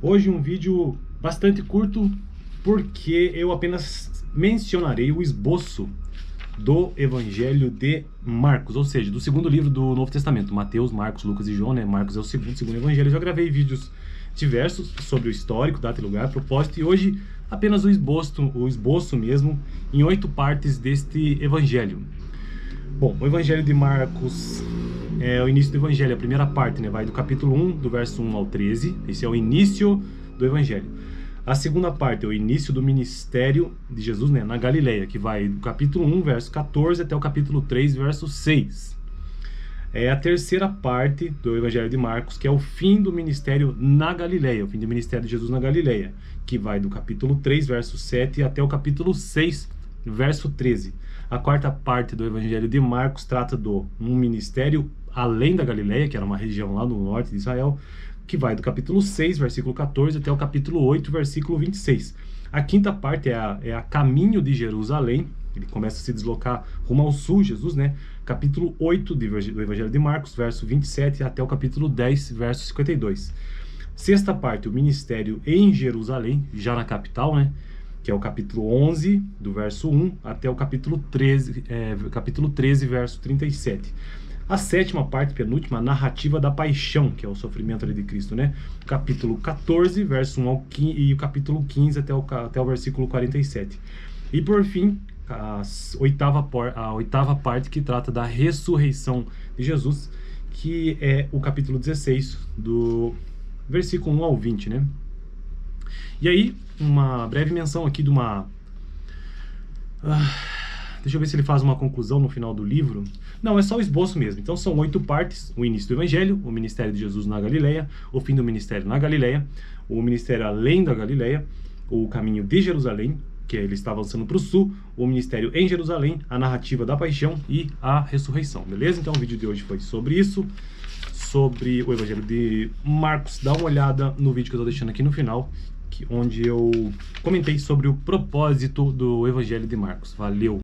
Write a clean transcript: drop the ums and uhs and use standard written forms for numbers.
Hoje um vídeo bastante curto, porque eu apenas mencionarei o esboço do Evangelho de Marcos, ou seja, do segundo livro do Novo Testamento, Mateus, Marcos, Lucas e João, né? Marcos é o segundo Evangelho. Eu já gravei vídeos diversos sobre o histórico, data e lugar, propósito, e hoje apenas o esboço mesmo, em 8 partes deste Evangelho. Bom, o Evangelho de Marcos é o início do Evangelho, a primeira parte, né? Vai do capítulo 1, do verso 1 ao 13. Esse é o início do Evangelho. A segunda parte é o início do ministério de Jesus, né, na Galileia, que vai do capítulo 1, verso 14, até o capítulo 3, verso 6. É a terceira parte do Evangelho de Marcos, que é o fim do ministério na Galileia, o fim do ministério de Jesus na Galileia, que vai do capítulo 3, verso 7, até o capítulo 6, verso 13. A quarta parte do Evangelho de Marcos trata do um ministério além da Galileia, que era uma região lá no norte de Israel, que vai do capítulo 6, versículo 14, até o capítulo 8, versículo 26. A quinta parte é a caminho de Jerusalém. Ele começa a se deslocar rumo ao sul, Jesus, né? Capítulo 8 do Evangelho de Marcos, verso 27, até o capítulo 10, verso 52. Sexta parte, o ministério em Jerusalém, já na capital, né? Que é o capítulo 11, do verso 1, até o capítulo 13, verso 37. A sétima parte, penúltima, a narrativa da paixão, que é o sofrimento ali de Cristo, né? Capítulo 14, verso 1 ao 15, e o capítulo 15 até o versículo 47. E por fim, a oitava parte, que trata da ressurreição de Jesus, que é o capítulo 16, do versículo 1 ao 20, né? E aí, uma breve menção aqui de uma... deixa eu ver se ele faz uma conclusão no final do livro. Não, é só o esboço mesmo. Então são 8 partes: o início do Evangelho, o ministério de Jesus na Galileia, o fim do ministério na Galileia, o ministério além da Galileia, o caminho de Jerusalém, que ele está avançando para o sul, o ministério em Jerusalém, a narrativa da paixão e a ressurreição, beleza? Então o vídeo de hoje foi sobre isso, sobre o Evangelho de Marcos. Dá uma olhada no vídeo que eu estou deixando aqui no final, onde eu comentei sobre o propósito do Evangelho de Marcos. Valeu!